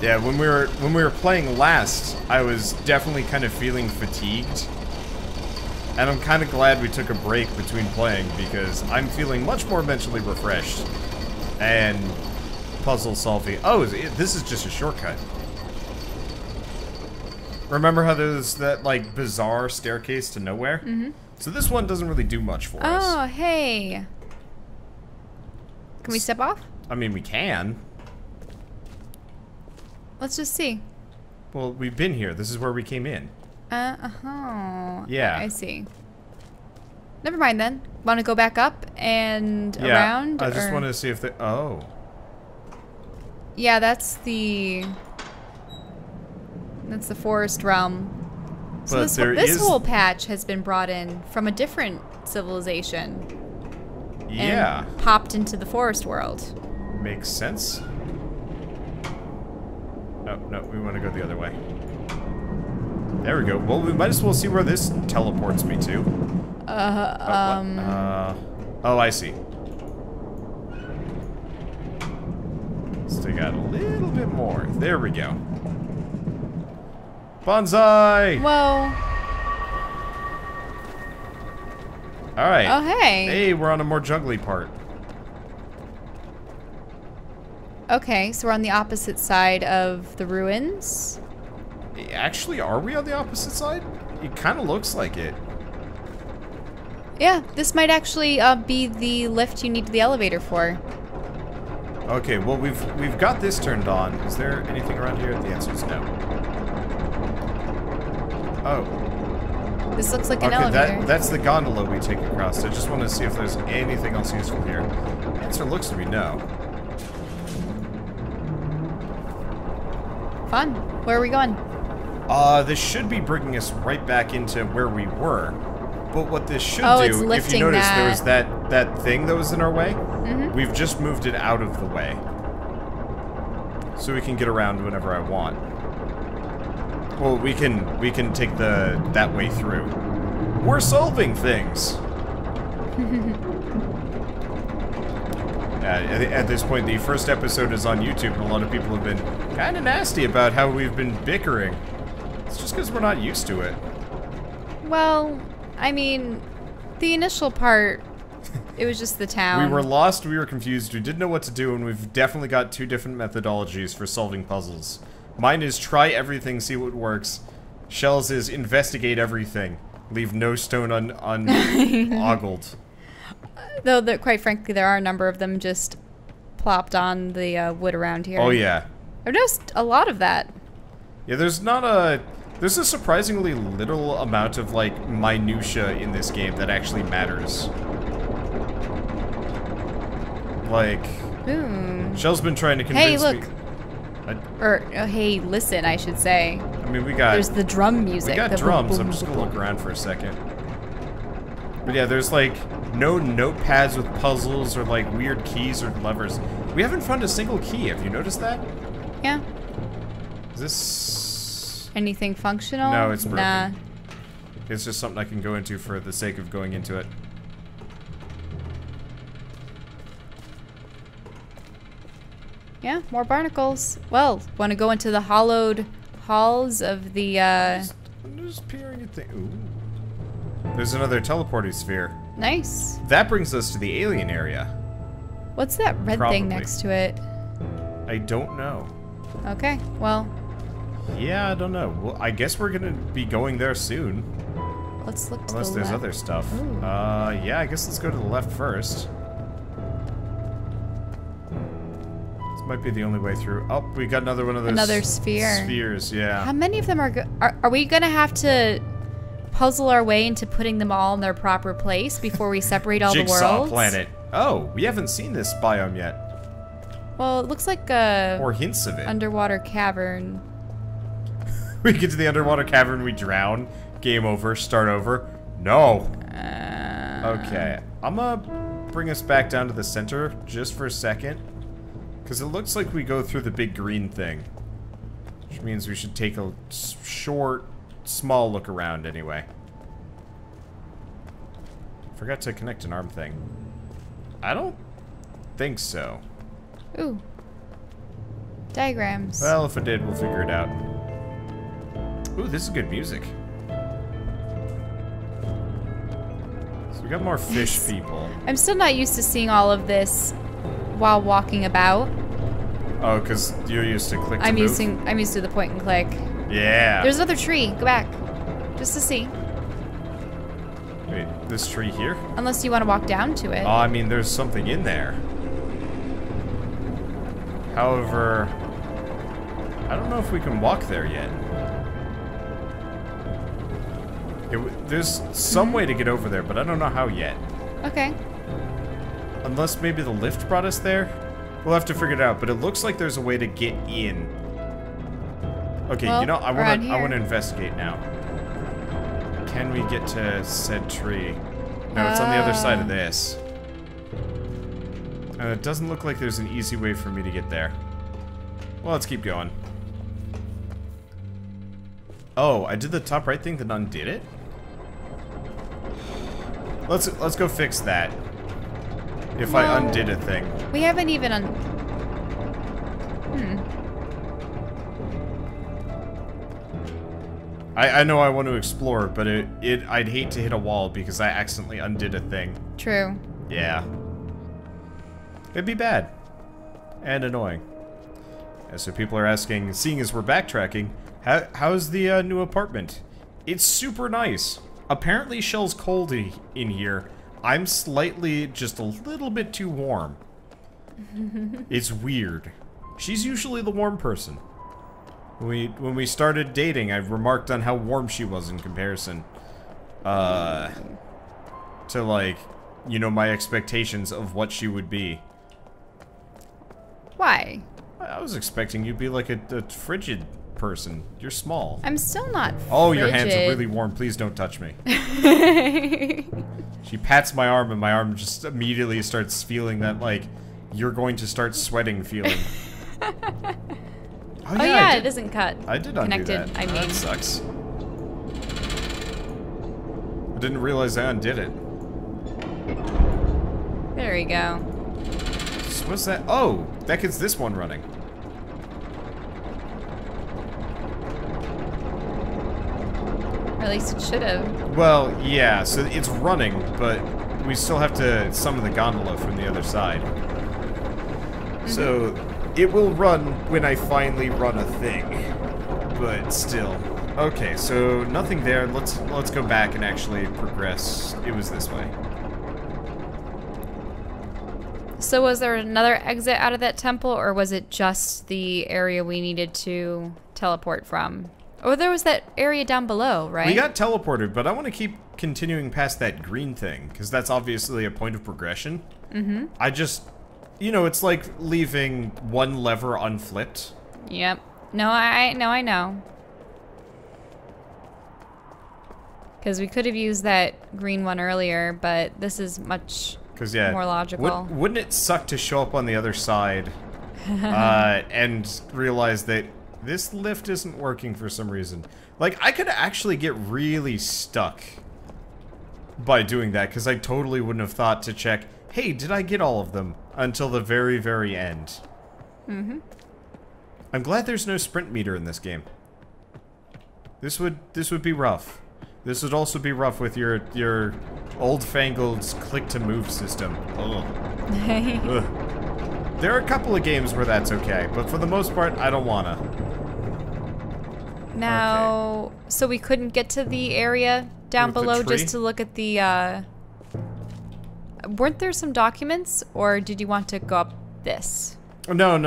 Yeah, when we were playing last, I was definitely kind of feeling fatigued. And I'm kind of glad we took a break between playing because I'm feeling much more mentally refreshed. And puzzle solving. Oh, this is just a shortcut. Remember how there's that, like, bizarre staircase to nowhere? Mm-hmm. So this one doesn't really do much for us. Oh, hey. Can we step off? I mean, we can. Let's just see. Well, we've been here. This is where we came in. Yeah. I see. Never mind then. Want to go back up and around? I just want to see if they... Oh. Yeah, that's the forest realm. So this whole patch has been brought in from a different civilization. Yeah. And popped into the forest world. Makes sense. Oh, no, we want to go the other way. There we go. Well, we might as well see where this teleports me to. Oh, I see. Let's take out a little bit more. There we go. Bonsai! Whoa. Alright. Oh, hey. Hey, we're on a more jungly part. Okay, so we're on the opposite side of the ruins. Actually, are we on the opposite side? It kind of looks like it. Yeah, this might actually be the lift you need the elevator for. Okay, well, we've got this turned on. Is there anything around here? The answer is no. Oh. This looks like an elevator. That's the gondola we take across. I just want to see if there's anything else useful here. The answer looks to be no. Fun. Where are we going? This should be bringing us right back into where we were. But what this should do, if you notice, there was that thing that was in our way. Mm-hmm. We've just moved it out of the way. So we can get around whenever I want. Well, we can take that way through. We're solving things. At this point, the first episode is on YouTube, and a lot of people have been kind of nasty about how we've been bickering. It's just because we're not used to it. Well, I mean, the initial part, it was just the town. We were lost, we were confused, we didn't know what to do, and we've definitely got two different methodologies for solving puzzles. Mine is try everything, see what works. Shell's is investigate everything. Leave no stone unogled. Though, quite frankly, there are a number of them just plopped on the wood around here. Oh, yeah. I've noticed a lot of that. Yeah, there's a surprisingly little amount of, like, minutia in this game that actually matters. Like, Shell's been trying to convince me... Hey, look! Hey, listen, I should say. I mean, we got... There's the drum music. We got drums, I'm just gonna look around for a second. But yeah, there's, like, no notepads with puzzles or, like, weird keys or levers. We haven't found a single key, have you noticed that? Yeah. Is this... Anything functional? No, it's broken. Nah. It's just something I can go into for the sake of going into it. Yeah, more barnacles. Well, want to go into the hollowed halls of the, I'm just peering at the... Ooh. There's another teleporting sphere. Nice. That brings us to the alien area. What's that red thing next to it? I don't know. Okay, well... Yeah, I don't know. Well, I guess we're gonna be going there soon. Let's look to the left. Unless there's other stuff. Ooh. Yeah, I guess let's go to the left first. This might be the only way through. Oh, we got another one of those... Another sphere. Spheres, yeah. How many of them are we gonna have to puzzle our way into putting them all in their proper place before we separate all the worlds? Jigsaw planet. Oh, we haven't seen this biome yet. Well, it looks like a... Or hints of it. Underwater cavern. We get to the underwater cavern, we drown. Game over, start over. No. Okay, I'm gonna bring us back down to the center just for a second. Because it looks like we go through the big green thing. Which means we should take a short, small look around anyway. Forgot to connect an arm thing. I don't think so. Ooh. Diagrams. Well, if it did, we'll figure it out. Ooh, this is good music. So we got more fish people. I'm still not used to seeing all of this while walking about. Oh, because you're used to click to I'm move? I'm used to the point and click. Yeah. There's another tree. Go back. Just to see. Wait, this tree here? Unless you want to walk down to it. Oh, I mean, there's something in there. However, I don't know if we can walk there yet. There's some way to get over there, but I don't know how yet. Okay. Unless maybe the lift brought us there? We'll have to figure it out, but it looks like there's a way to get in. Okay, well, you know, I want to investigate now. Can we get to said tree? No, it's on the other side of this. It doesn't look like there's an easy way for me to get there. Well, let's keep going. Oh, I did the top right thing that undid it? Let's go fix that. If I undid a thing. We haven't even I know I want to explore, but I'd hate to hit a wall because I accidentally undid a thing. True. Yeah. It'd be bad. And annoying. And so people are asking, seeing as we're backtracking, how's the new apartment? It's super nice. Apparently Shell's cold in here. I'm slightly, just a little bit too warm. It's weird. She's usually the warm person. When we started dating, I remarked on how warm she was in comparison. To like, you know, my expectations of what she would be. Why? I was expecting you'd be like a frigid person. You're small. I'm still not frigid. Oh, your hands are really warm. Please don't touch me. She pats my arm, and my arm just immediately starts feeling that, like, you're going to start sweating feeling. Oh yeah, it isn't cut. I did undo that. I mean. That sucks. I didn't realize I undid it. There we go. So what's that? Oh, that gets this one running. Or at least it should have. Well, yeah, so it's running, but we still have to summon the gondola from the other side. So it will run when I finally run a thing, but still. Okay, so nothing there. Let's go back and actually progress. It was this way. So was there another exit out of that temple, or was it just the area we needed to teleport from? Or there was that area down below, right? We got teleported, but I want to keep continuing past that green thing, because that's obviously a point of progression. Mm-hmm. I just... You know, it's like leaving one lever unflipped. Yep. No, I know. Because we could have used that green one earlier, but this is much more logical. Wouldn't it suck to show up on the other side and realize that this lift isn't working for some reason? Like, I could actually get really stuck by doing that, because I totally wouldn't have thought to check, hey, did I get all of them? Until the very, very end. Mm-hmm. I'm glad there's no sprint meter in this game. This would be rough. This would also be rough with your old-fangled click-to-move system. Ugh. Ugh. There are a couple of games where that's okay, but for the most part, I don't wanna. Now, okay. So we couldn't get to the area down below just to look at the, Weren't there some documents, or did you want to go up this? No.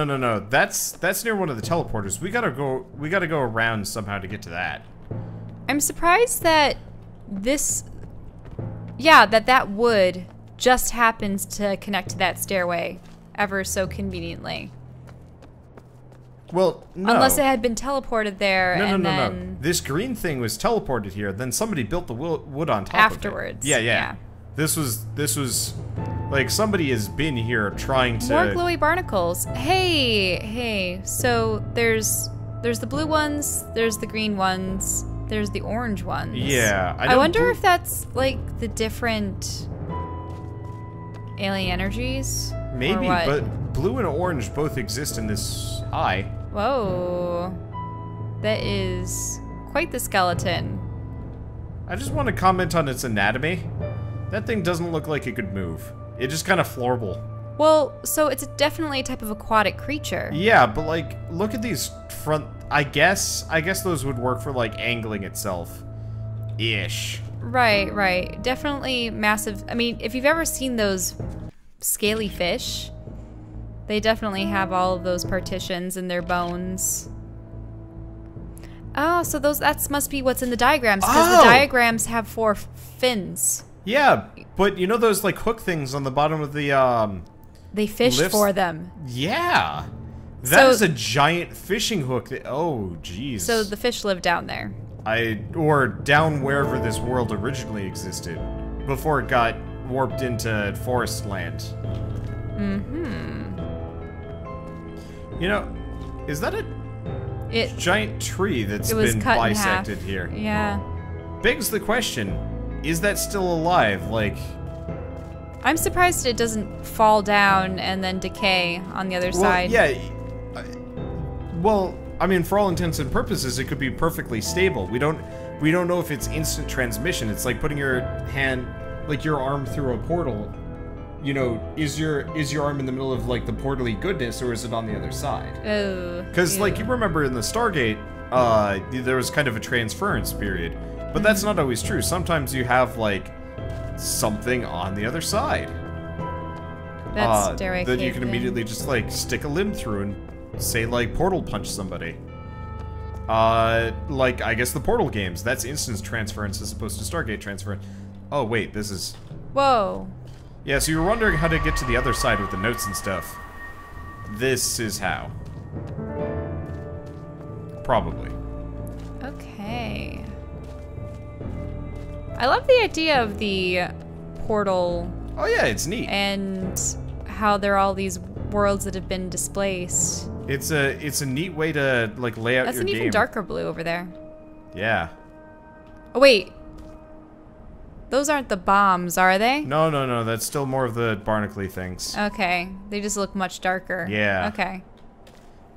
That's near one of the teleporters. We gotta go around somehow to get to that. I'm surprised that this... Yeah, that wood just happens to connect to that stairway ever so convenently. Well, no. Unless it had been teleported there No. This green thing was teleported here, then somebody built the wood on top afterwards. of it. Yeah. This was like somebody has been here trying to... More glowy barnacles. Hey. So there's the blue ones, there's the green ones, there's the orange ones. Yeah. I wonder if that's like the different alien energies. Maybe, blue and orange both exist in this eye. Whoa. That is quite the skeleton. I just want to comment on its anatomy. That thing doesn't look like it could move. It just kind of florble. Well, so it's definitely a type of aquatic creature. Yeah, but like, look at these front... I guess those would work for like angling itself. Ish. Right, right. Definitely massive. I mean, if you've ever seen those scaly fish, they definitely have all of those partitions in their bones. Oh, so that must be what's in the diagrams, because the diagrams have 4 fins. Yeah, but you know those like hook things on the bottom of the They fish lifts? for them. Yeah. That is a giant fishing hook. Oh, jeez. So the fish live down there. Or down wherever this world originally existed, before it got warped into forest land. Mm-hmm. You know, is that a giant tree that's been bisected here? Yeah. Begs the question, is that still alive? Like... I'm surprised it doesn't fall down and then decay on the other side. Yeah. Well, I mean, for all intents and purposes, it could be perfectly stable. We don't know if it's instant transmission. It's like putting your hand, like your arm through a portal. You know, is your arm in the middle of like the portally goodness, or is it on the other side? Oh. Because like you remember in the Stargate, there was kind of a transference period, but that's not always true. Sometimes you have like something on the other side. That's that you can immediately just like stick a limb through and say like portal punch somebody. Like I guess the Portal games, that's instance transference as opposed to Stargate transference. Oh wait, this is... Whoa. Yeah, so you were wondering how to get to the other side with the notes and stuff. This is how. Probably. Okay. I love the idea of the portal. Oh yeah, it's neat. And how there are all these worlds that have been displaced. It's a neat way to like lay out your game. That's an even darker blue over there. Yeah. Oh wait. Those aren't the bombs, are they? No, no, no. That's still more of the barnacle things. Okay. They just look much darker. Yeah. Okay.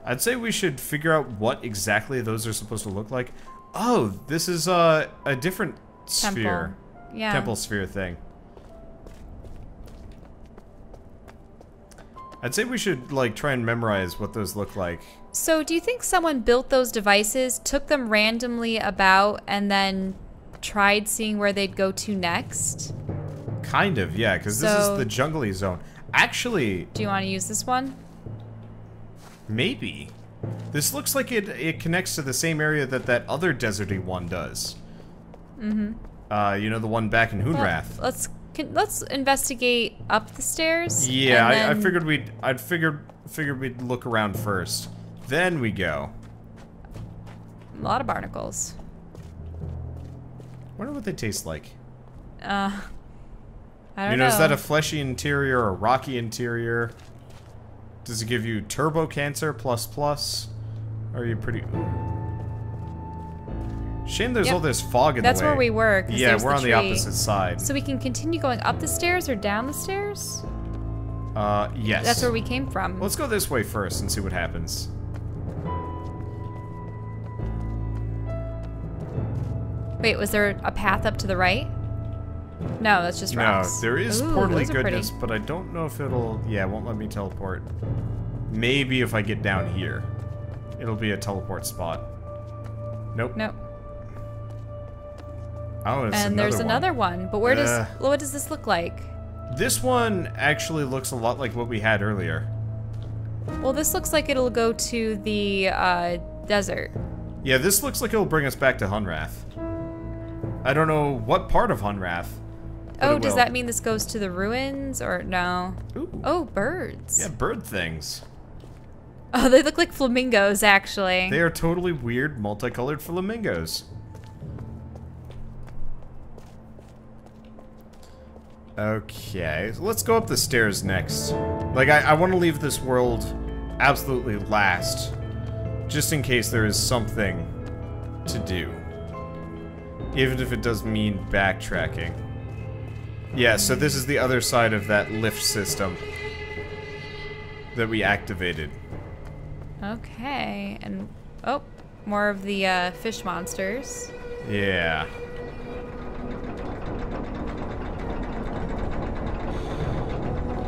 I'd say we should figure out what exactly those are supposed to look like. Oh, this is a different sphere. Yeah. Temple sphere thing. I'd say we should like try and memorize what those look like. So do you think someone built those devices, took them randomly about, and then tried seeing where they'd go to next? Kind of, yeah, because this is the jungly zone. Actually... Do you want to use this one? Maybe. This looks like it connects to the same area that other deserty one does. Mm-hmm. You know, the one back in Hunrath. Well, let's investigate up the stairs. Yeah, I figured we'd look around first. Then we go. A lot of barnacles. Wonder what they taste like. I don't know. You know, is that a fleshy interior or a rocky interior? Does it give you turbo cancer plus? Or are you pretty... Shame there's all this fog in the way. That's where we were. Yeah, we're on the opposite side. So we can continue going up the stairs or down the stairs? Yes. That's where we came from. Let's go this way first and see what happens. Wait, was there a path up to the right? No, that's just rocks. No, there is portally goodness, but I don't know if it'll... Yeah, it won't let me teleport. Maybe if I get down here, it'll be a teleport spot. Nope. Nope. Oh, it's and there's another one. But what does this look like? This one actually looks a lot like what we had earlier. Well, this looks like it'll go to the desert. Yeah, this looks like it'll bring us back to Hunrath. I don't know what part of Hunrath. Oh, does that mean this goes to the ruins or no? Ooh. Oh, birds. Yeah, bird things. Oh, they look like flamingos, actually. They are totally weird, multicolored flamingos. Okay, so let's go up the stairs next. Like, I want to leave this world absolutely last, just in case there is something to do. Even if it does mean backtracking. Yeah, so this is the other side of that lift system. that we activated. Okay, and oh, more of the fish monsters. Yeah.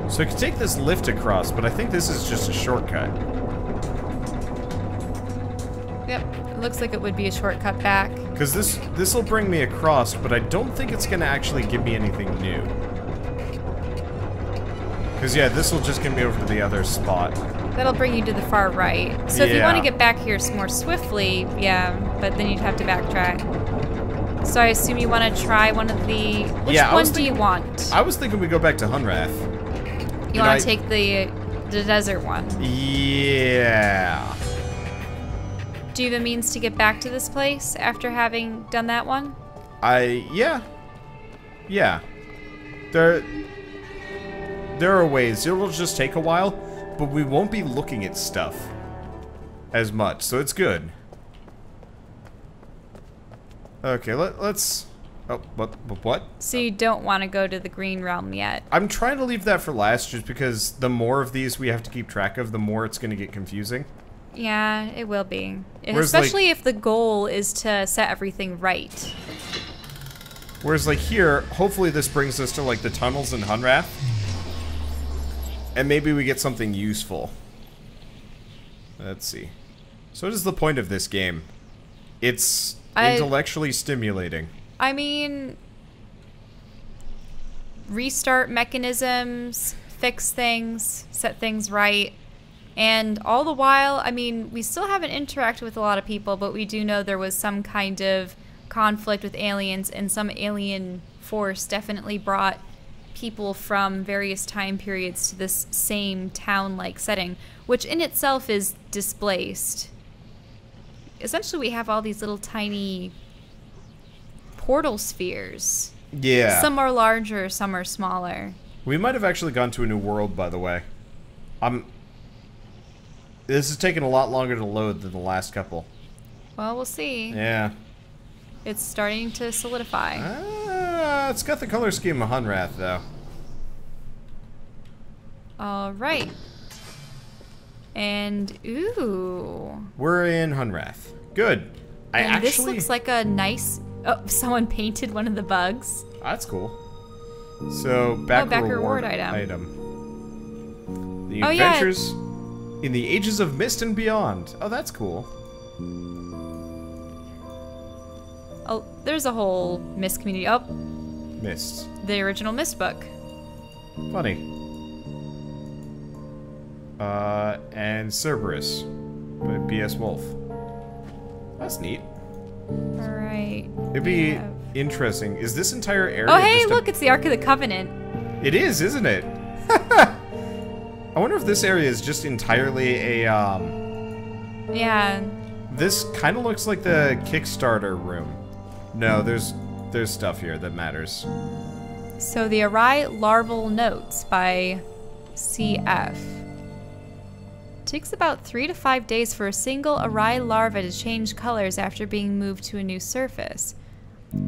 So I could take this lift across, but I think this is just a shortcut. Yep, it looks like it would be a shortcut back. Because this will bring me across, but I don't think it's going to actually give me anything new. Because, yeah, this will just get me over to the other spot. That'll bring you to the far right. So if you want to get back here more swiftly, yeah, but then you'd have to backtrack. So I assume you want to try one of the... Which one do you want? I was thinking we go back to Hunrath. You want to take the desert one? Yeah. Do you have a means to get back to this place after having done that one? Yeah. Yeah. There are ways. It'll just take a while, but we won't be looking at stuff as much, so it's good. Okay, let's... Oh, what? So you don't want to go to the green realm yet? I'm trying to leave that for last, just because the more of these we have to keep track of, the more it's going to get confusing. Yeah, it will be. Whereas, especially if the goal is to set everything right. Whereas, like, here, hopefully this brings us to, like, the tunnels in Hunrath. And maybe we get something useful. Let's see. So what is the point of this game? It's intellectually stimulating. I mean, restart mechanisms, fix things, set things right. And all the while, I mean, we still haven't interacted with a lot of people, but we do know there was some kind of conflict with aliens, and some alien force definitely brought people from various time periods to this same town-like setting, which in itself is displaced. Essentially, we have all these little tiny portal spheres. Yeah. Some are larger, some are smaller. We might have actually gone to a new world, by the way. This is taking a lot longer to load than the last couple. Well, we'll see. Yeah. It's starting to solidify. It's got the color scheme of Hunrath, though. Alright. And, ooh. We're in Hunrath. Good. This looks like a nice... Oh, someone painted one of the bugs. That's cool. So, back reward item. The adventures in the ages of Myst and beyond. Oh, that's cool. Oh, there's a whole Myst community. Oh. Myst. The original Myst book. Funny. And Cerberus by B.S. Wolf. That's neat. Alright. It'd be interesting. Is this entire area... Oh, hey, look, it's the Ark of the Covenant. It is, isn't it? I wonder if this area is just entirely a, Yeah. This kind of looks like the Kickstarter room. No, there's stuff here that matters. So, the Awry Larval Notes by CF. Takes about 3 to 5 days for a single awry larva to change colors after being moved to a new surface.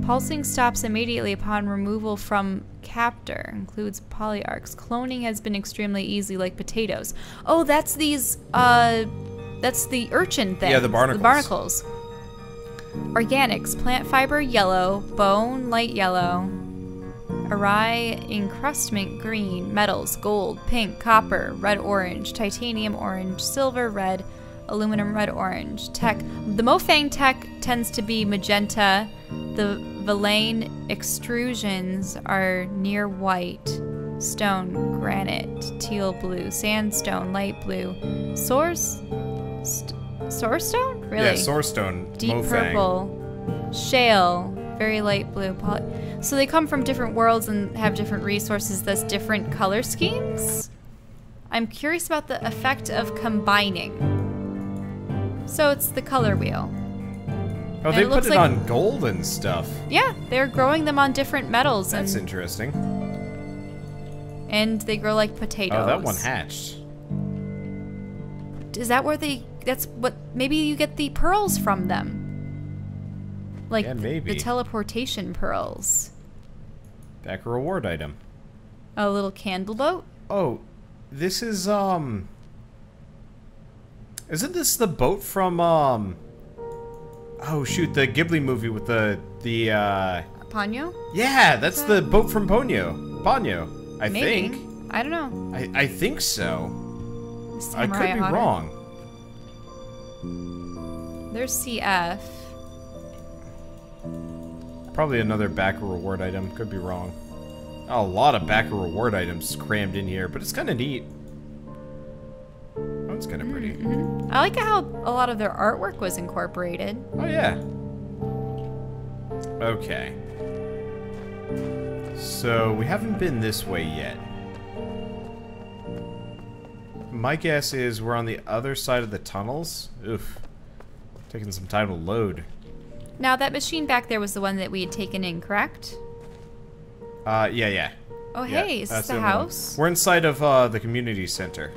Pulsing stops immediately upon removal from captor. Includes polyarchs. Cloning has been extremely easy, like potatoes. Oh, that's these, that's the urchin thing. Yeah, the barnacles. The barnacles. Organics. Plant fiber, yellow. Bone, light yellow. Awry encrustment, green. Metals, gold, pink, copper, red, orange. Titanium, orange. Silver, red. Aluminum, red, orange. Tech. The Mofang tech tends to be magenta. The Villain extrusions are near white. Stone, granite, teal blue. Sandstone, light blue. Sourstone? Really? Yeah, Sourstone. Deep Mofang. purple. Shale, very light blue. So they come from different worlds and have different resources, thus different color schemes? I'm curious about the effect of combining. So it's the color wheel. Oh, they put it on gold and stuff. Yeah, they're growing them on different metals. That's interesting. And they grow like potatoes. Oh, that one hatched. Is that where that's what, maybe you get the pearls from them. Like, yeah, maybe. The teleportation pearls. Back a reward item. A little candle boat? Oh, this is, Isn't this the boat from, oh shoot, the Ghibli movie with the Ponyo? Yeah, that's the boat from Ponyo, I think. I don't know. I think so. I could be wrong. There's CF. Probably another backer reward item. Could be wrong. Oh, a lot of backer reward items crammed in here, but it's kind of neat. Oh, it's kind of pretty. I like how a lot of their artwork was incorporated. Oh, yeah. Okay. So, we haven't been this way yet. My guess is we're on the other side of the tunnels. Oof. Taking some time to load. Now, that machine back there was the one that we had taken in, correct? Yeah. Oh, hey, is this the house? We're inside of, the community center.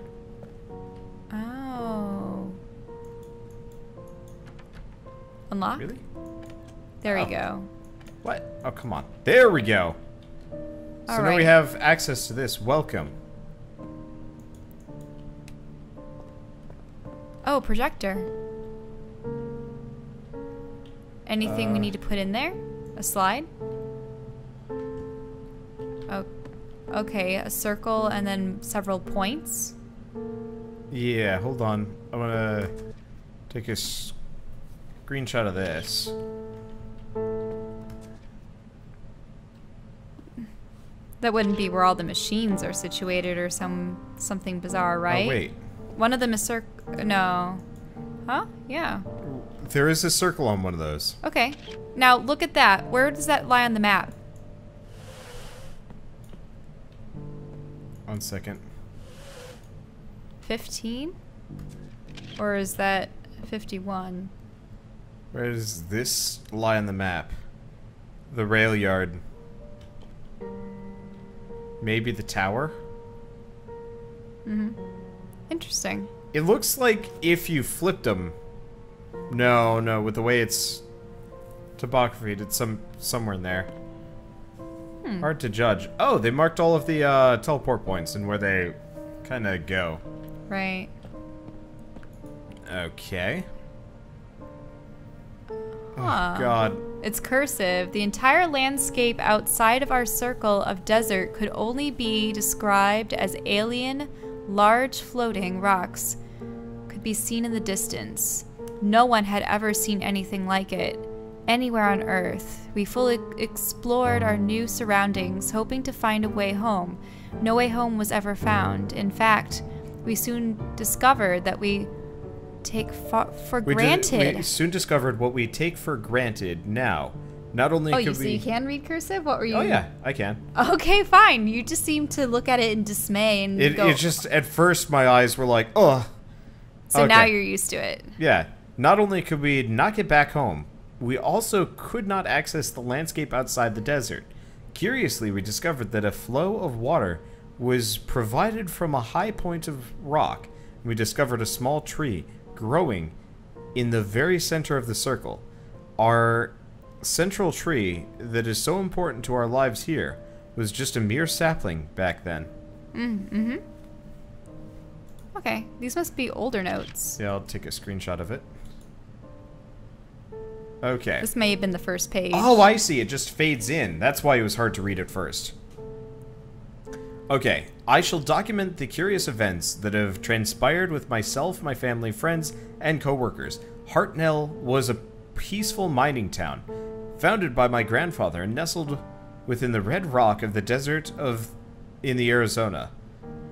Oh. Unlock? Really? There we go. What? Oh, come on. There we go. So now we have access to this. Welcome. Oh, projector. Anything we need to put in there? A slide? Oh, okay, a circle and then several points. Yeah, hold on. I'm gonna take a screenshot of this. That wouldn't be where all the machines are situated or something bizarre, right? Oh, wait. One of them is no. Huh? Yeah. There is a circle on one of those. Okay. Now, look at that. Where does that lie on the map? 1 second. 15? Or is that 51? Where does this lie on the map? The rail yard. Maybe the tower? Interesting. It looks like if you flipped them... No, with the way it's topographied, it's somewhere in there. Hard to judge. Oh, they marked all of the teleport points and where they kind of go. Right. Okay. Huh. Oh, God. It's cursive. The entire landscape outside of our circle of desert could only be described as alien, large floating rocks could be seen in the distance. No one had ever seen anything like it. Anywhere on Earth, we fully explored our new surroundings, hoping to find a way home. No way home was ever found. In fact, we soon discovered that we take for granted. We soon discovered what we take for granted now. Not only could so you can read cursive? What were you? Oh yeah, I can. Okay, fine. You just seem to look at it in dismay and go. It just, at first my eyes were like, ugh. So now you're used to it. Yeah. Not only could we not get back home, we also could not access the landscape outside the desert. Curiously, we discovered that a flow of water was provided from a high point of rock. We discovered a small tree growing in the very center of the circle. Our central tree that is so important to our lives here was just a mere sapling back then. Okay, these must be older notes. Yeah, I'll take a screenshot of it. Okay. This may have been the first page. Oh, I see. It just fades in. That's why it was hard to read at first. Okay. I shall document the curious events that have transpired with myself, my family, friends, and co-workers. Hartnell was a peaceful mining town, founded by my grandfather and nestled within the red rock of the desert in the Arizona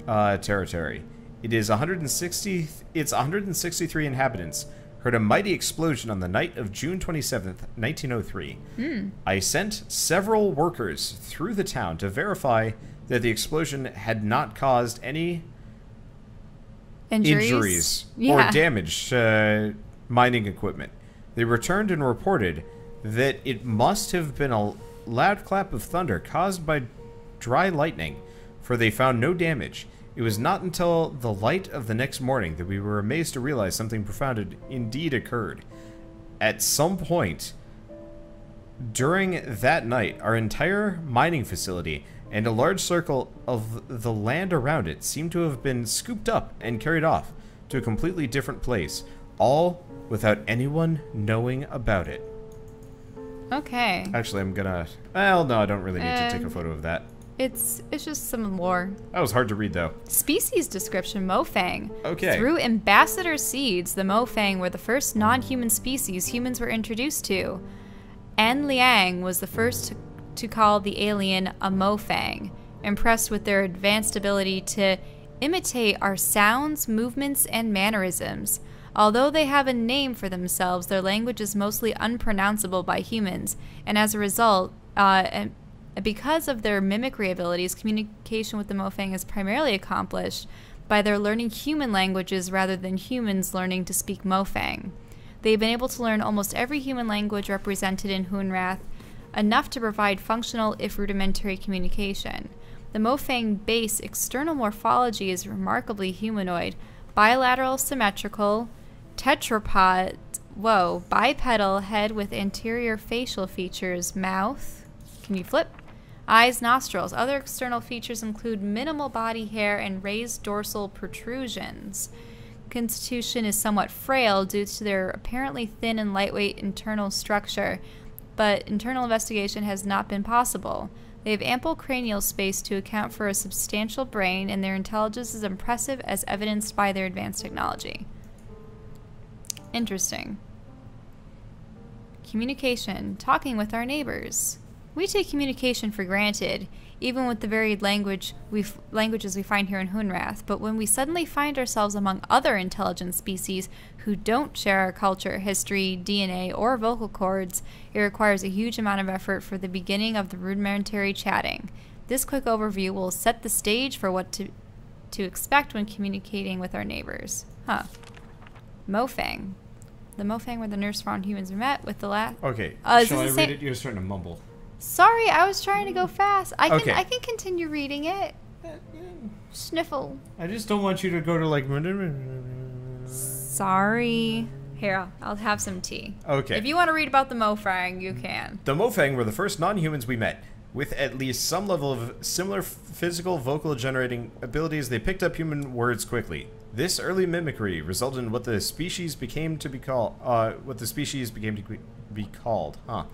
territory. It's 163 inhabitants. Heard a mighty explosion on the night of June 27th, 1903. I sent several workers through the town to verify that the explosion had not caused any injuries or damage to mining equipment. They returned and reported that it must have been a loud clap of thunder caused by dry lightning, for they found no damage. It was not until the light of the next morning that we were amazed to realize something profound had indeed occurred. At some point during that night, our entire mining facility and a large circle of the land around it seemed to have been scooped up and carried off to a completely different place, all without anyone knowing about it. Okay. Actually, I'm gonna... Well, no, I don't really need to take a photo of that. It's just some lore. That was hard to read, though. Species description, Mofang. Okay. Through ambassador seeds, the Mofang were the first non-human species humans were introduced to. An Liang was the first to call the alien a Mofang, impressed with their advanced ability to imitate our sounds, movements, and mannerisms. Although they have a name for themselves, their language is mostly unpronounceable by humans, and as a result, because of their mimicry abilities, communication with the Mofang is primarily accomplished by their learning human languages rather than humans learning to speak Mofang. They've been able to learn almost every human language represented in Hunrath, enough to provide functional, if rudimentary, communication. The Mofang base external morphology is remarkably humanoid, bilateral, symmetrical, tetrapod, bipedal head with anterior facial features, mouth, can you flip? Eyes, nostrils. Other external features include minimal body hair and raised dorsal protrusions. Constitution is somewhat frail due to their apparently thin and lightweight internal structure, but internal investigation has not been possible. They have ample cranial space to account for a substantial brain, and their intelligence is impressive as evidenced by their advanced technology. Interesting. Communication. Talking with our neighbors. We take communication for granted, even with the varied languages we find here in Hunrath, but when we suddenly find ourselves among other intelligent species who don't share our culture, history, DNA, or vocal cords, it requires a huge amount of effort for the beginning of the rudimentary chatting. This quick overview will set the stage for what to expect when communicating with our neighbors. Huh. Mofang. The Mofang were the nurse found humans we met with the last... Okay, shall I read it? You're starting to mumble. Sorry, I was trying to go fast. I can continue reading it. Sniffle. I just don't want you to go to like... Sorry. Here, I'll have some tea. Okay. If you want to read about the Mofang, you can. The Mofang were the first non-humans we met. With at least some level of similar physical vocal generating abilities, they picked up human words quickly. This early mimicry resulted in what the species became to be called. Huh.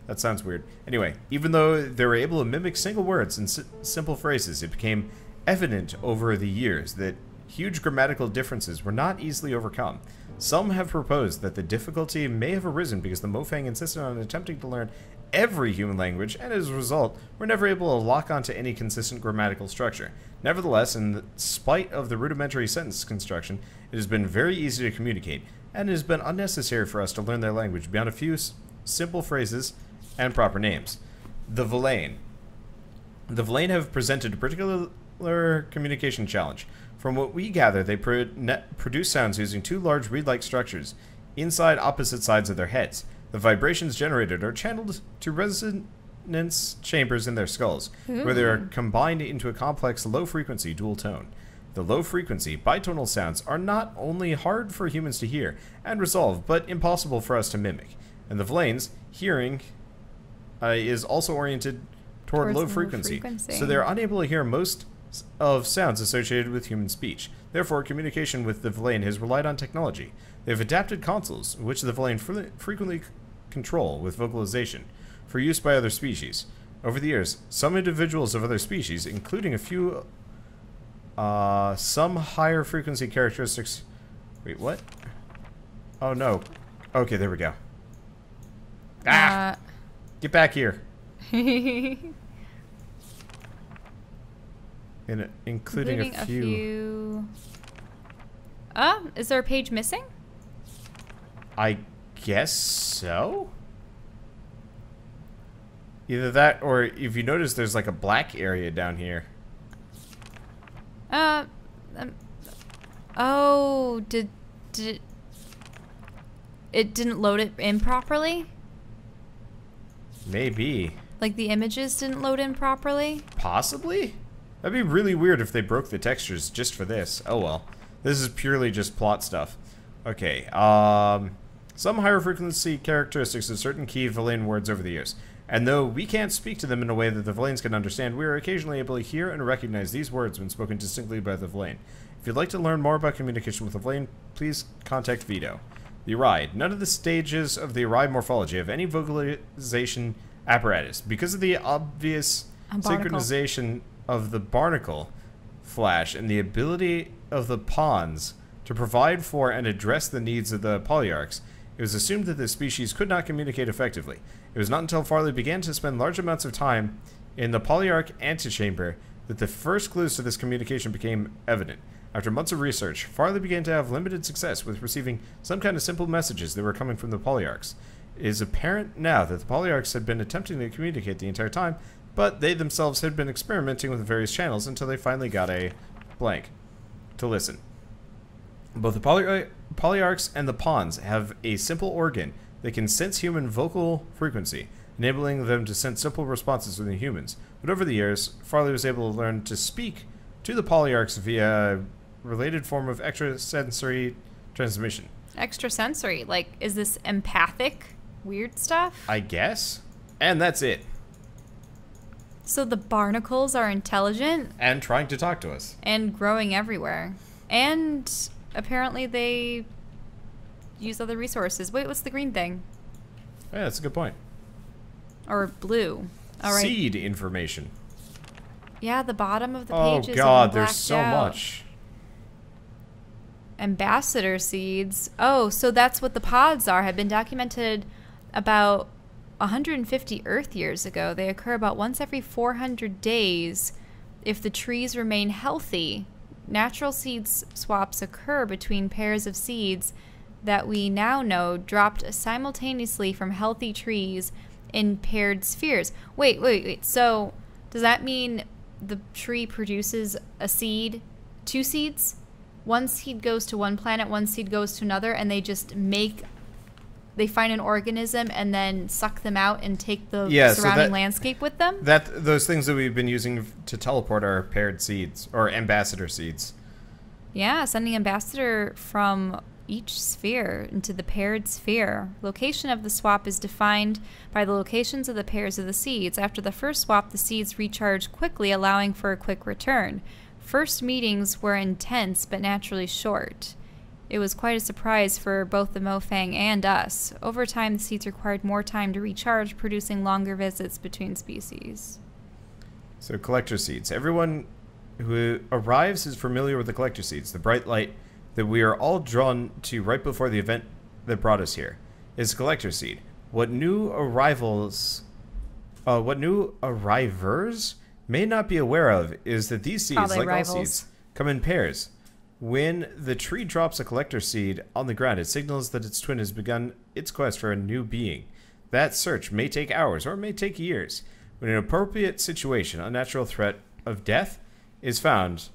That sounds weird. Anyway, even though they were able to mimic single words and simple phrases, it became evident over the years that huge grammatical differences were not easily overcome. Some have proposed that the difficulty may have arisen because the Mofang insisted on attempting to learn every human language, and as a result, were never able to lock onto any consistent grammatical structure. Nevertheless, in spite of the rudimentary sentence construction, it has been very easy to communicate, and it has been unnecessary for us to learn their language beyond a few simple phrases and proper names. The Villain. The Villain have presented a particular communication challenge. From what we gather, they produce sounds using two large reed-like structures inside opposite sides of their heads. The vibrations generated are channeled to resonance chambers in their skulls, where they are combined into a complex low-frequency dual tone. The low-frequency bitonal sounds are not only hard for humans to hear and resolve, but impossible for us to mimic. And the Villain's hearing is also oriented toward low frequency, so they're unable to hear most of sounds associated with human speech. Therefore, communication with the Villain has relied on technology. They've adapted consoles, which the Villain frequently control with vocalization, for use by other species. Over the years, some individuals of other species, including a few, some higher frequency characteristics... Wait, what? Oh, no. Okay, there we go. Ah! Get back here. Including a few... is there a page missing? I guess so? Either that, or if you notice, there's like a black area down here. Oh, did it didn't load it in properly? Maybe. Like the images didn't load in properly? Possibly? That'd be really weird if they broke the textures just for this. Oh well. This is purely just plot stuff. Okay, some higher frequency characteristics of certain key Villain words over the years. And though we can't speak to them in a way that the Vlanes can understand, we are occasionally able to hear and recognize these words when spoken distinctly by the Vlane. If you'd like to learn more about communication with the Vlane, please contact Vito. The Arai. None of the stages of the Arai morphology have any vocalization apparatus. Because of the obvious synchronization of the barnacle flash and the ability of the pawns to provide for and address the needs of the polyarchs, it was assumed that the species could not communicate effectively. It was not until Farley began to spend large amounts of time in the polyarch antechamber that the first clues to this communication became evident. After months of research, Farley began to have limited success with receiving some kind of simple messages that were coming from the polyarchs. It is apparent now that the polyarchs had been attempting to communicate the entire time, but they themselves had been experimenting with various channels until they finally got a blank to listen. Both the polyarchs and the pawns have a simple organ that can sense human vocal frequency, enabling them to sense simple responses within humans. But over the years, Farley was able to learn to speak to the polyarchs via a related form of extrasensory transmission. Extrasensory? Like, is this empathic weird stuff? I guess. And that's it. So the barnacles are intelligent? And trying to talk to us. And growing everywhere. And apparently they use other resources. Wait, what's the green thing? Yeah, that's a good point. Or blue. All right. Seed information. Yeah, the bottom of the page is Oh god, there's blacked so out. much. Ambassador seeds. Oh, so that's what the pods are. Have been documented about 150 Earth years ago. They occur about once every 400 days if the trees remain healthy. Natural seeds swaps occur between pairs of seeds that we now know dropped simultaneously from healthy trees in paired spheres. Wait. So does that mean the tree produces a seed, two seeds? One seed goes to one planet, one seed goes to another, and they just they find an organism and then suck them out and take the surrounding landscape with them? Those things that we've been using to teleport are paired seeds, or ambassador seeds. Yeah, sending ambassador from each sphere into the paired sphere. Location of the swap is defined by the locations of the pairs of the seeds. After the first swap, the seeds recharge quickly, allowing for a quick return. First meetings were intense, but naturally short. It was quite a surprise for both the Mofang and us. Over time, the seeds required more time to recharge, producing longer visits between species. So, collector seeds. Everyone who arrives is familiar with the collector seeds, the bright light that we are all drawn to right before the event that brought us here. Is a collector seed. What new arrivers may not be aware of is that these seeds, like all seeds, come in pairs. When the tree drops a collector seed on the ground, it signals that its twin has begun its quest for a new being. That search may take hours or it may take years. When an appropriate situation, a natural threat of death, is found,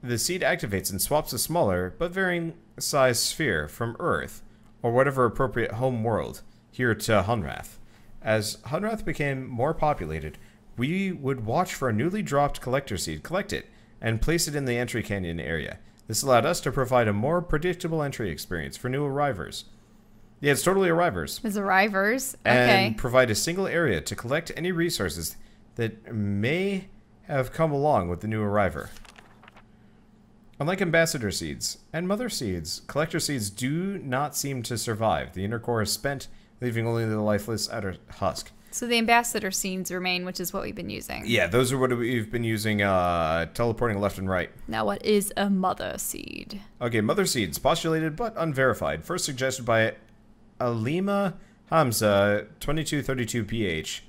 the seed activates and swaps a smaller but varying size sphere from Earth, or whatever appropriate home world, here to Hunrath. As Hunrath became more populated, we would watch for a newly dropped collector seed, collect it, and place it in the entry canyon area. This allowed us to provide a more predictable entry experience for new arrivers. Yeah, it's totally arrivers. It's arrivers. Okay. And provide a single area to collect any resources that may have come along with the new arriver. Unlike ambassador seeds and mother seeds, collector seeds do not seem to survive. The inner core is spent, leaving only the lifeless outer husk. So the ambassador seeds remain, which is what we've been using. Yeah, those are what we've been using, teleporting left and right. Now what is a mother seed? Okay, mother seeds, postulated but unverified. First suggested by Alima Hamza, 2232PH.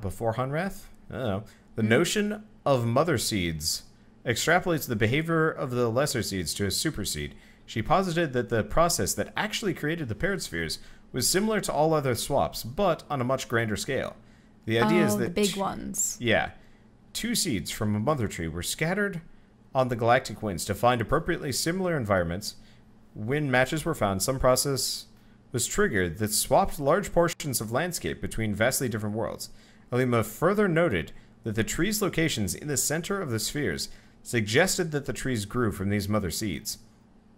Before Hunrath? I don't know. The notion of mother seeds extrapolates the behavior of the lesser seeds to a superseed. She posited that the process that actually created the paired spheres was similar to all other swaps, but on a much grander scale. The idea is that the big ones. Yeah. Two seeds from a mother tree were scattered on the galactic winds to find appropriately similar environments. When matches were found, some process was triggered that swapped large portions of landscape between vastly different worlds. Alima further noted that the trees' locations in the center of the spheres suggested that the trees grew from these mother seeds.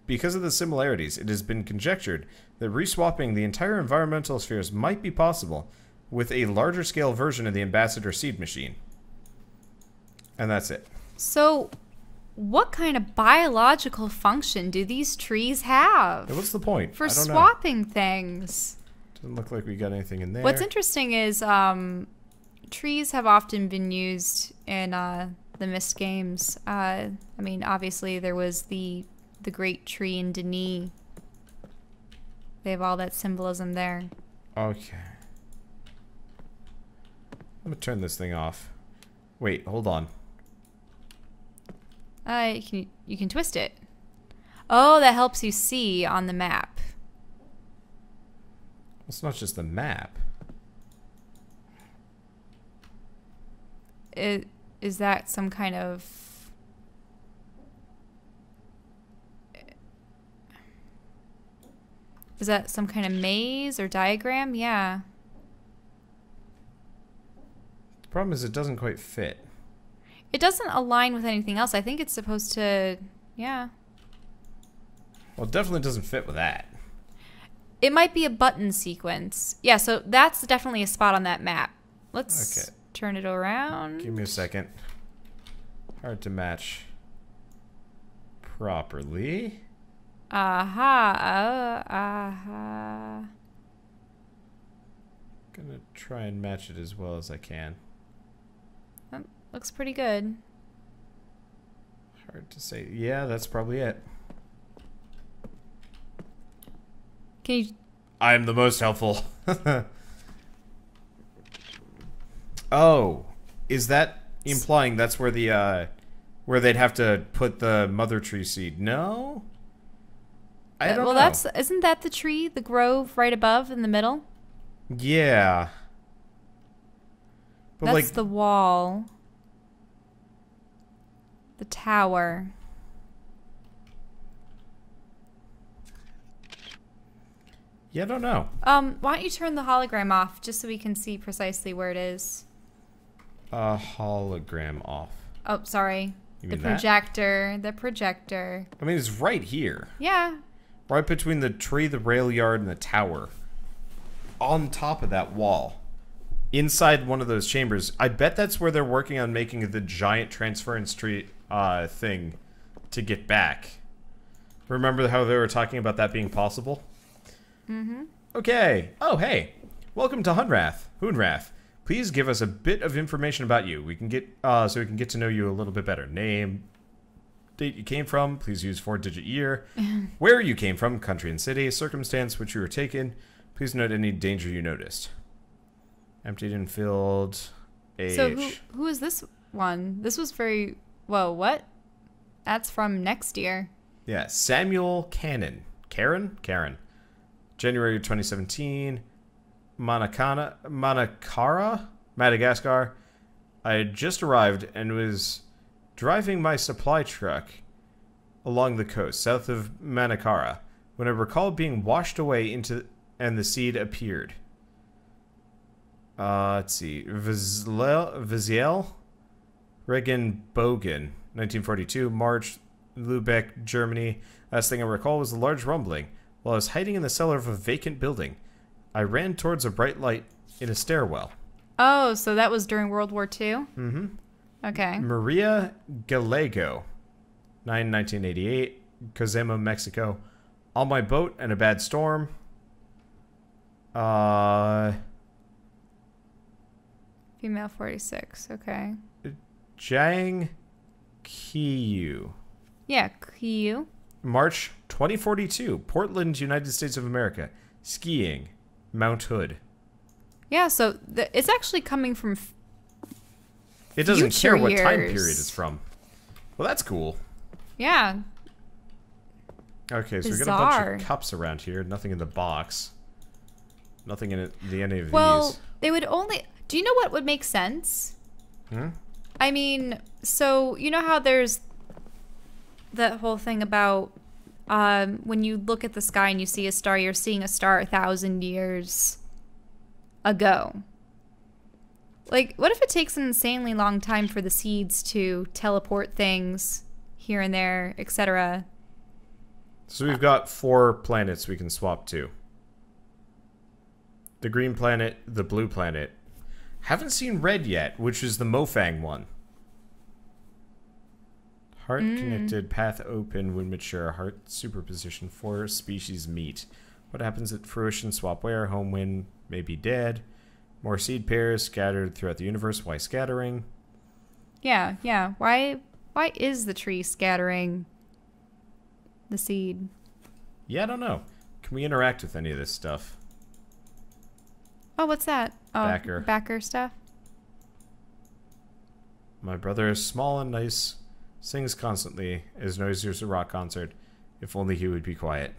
Because of the similarities, it has been conjectured that reswapping the entire environmental spheres might be possible, with a larger scale version of the ambassador seed machine. And that's it. So, what kind of biological function do these trees have? Yeah, what's the point? For swapping things. Doesn't look like we got anything in there. What's interesting is trees have often been used in the Myst games. I mean, obviously there was the great tree in Denis. They have all that symbolism there. Okay. I'm gonna turn this thing off. Wait, hold on. You can twist it. Oh, that helps you see on the map. It's not just the map. Is that some kind of... Is that some kind of maze or diagram? Yeah. The problem is it doesn't quite fit. It doesn't align with anything else. I think it's supposed to... Yeah. Well, it definitely doesn't fit with that. It might be a button sequence. Yeah, so that's definitely a spot on that map. Let's turn it around. Give me a second. Hard to match properly. Aha. Aha. Gonna try and match it as well as I can. Oh, looks pretty good. Hard to say. Yeah, that's probably it. Can you... I am the most helpful. Oh, is that implying that's where the where they'd have to put the mother tree seed? No, I don't know. Well, isn't that the tree, the grove right above in the middle? Yeah, but that's like the wall, the tower. Yeah, I don't know. Why don't you turn the hologram off just so we can see precisely where it is? Hologram off. Oh, sorry. You the mean projector. The projector. I mean, it's right here. Yeah. Right between the tree, the rail yard, and the tower. On top of that wall. Inside one of those chambers. I bet that's where they're working on making the giant transference tree thing to get back. Remember how they were talking about that being possible? Mm-hmm. Okay. Oh, hey. Welcome to Hunrath. Please give us a bit of information about you. We can get so we can get to know you a little bit better. Name, date you came from. Please use 4-digit year. Where you came from, country and city, circumstance which you were taken. Please note any danger you noticed. Emptied and filled. Age. So who is this one? This was very... Whoa, what? That's from next year. Yeah, Samuel Cannon. Karen? January 2017. Manakara, Madagascar. I had just arrived and was driving my supply truck along the coast, south of Manakara, when I recalled being washed away and the seed appeared. Let's see. Viziel Regenbogen, 1942, March, Lübeck, Germany. Last thing I recall was a large rumbling. While I was hiding in the cellar of a vacant building, I ran towards a bright light in a stairwell. Oh, so that was during World War II? Mm-hmm. Okay. Maria Gallego, 1988, Cozumel, Mexico. On my boat and a bad storm. Female 46, okay. Jiang Qiyu. Yeah, Qiyu. March 2042, Portland, United States of America. Skiing, Mount Hood. Yeah, so it's actually coming from it doesn't care what years. time period it's from. Well, that's cool. Yeah. Okay, so Bizarre. we got a bunch of cups around here. Nothing in the box. Nothing in it, any of well, these. they would only... Do you know what would make sense? I mean, so you know how there's that whole thing about when you look at the sky and you see a star, you're seeing a star 1,000 years ago. Like, what if it takes an insanely long time for the seeds to teleport things here and there, etc.? So we've got 4 planets we can swap to. The green planet, the blue planet. Haven't seen red yet, which is the Mofang one. Heart connected, path open when mature, heart superposition, 4 species meet. What happens at fruition? Swap where? Home when may be dead. More seed pairs scattered throughout the universe. Why scattering? Yeah, yeah. Why is the tree scattering the seed? Yeah, I don't know. Can we interact with any of this stuff? Oh, what's that? Oh, backer stuff. My brother is small and nice. Sings constantly. Is noisy as a rock concert. If only he would be quiet.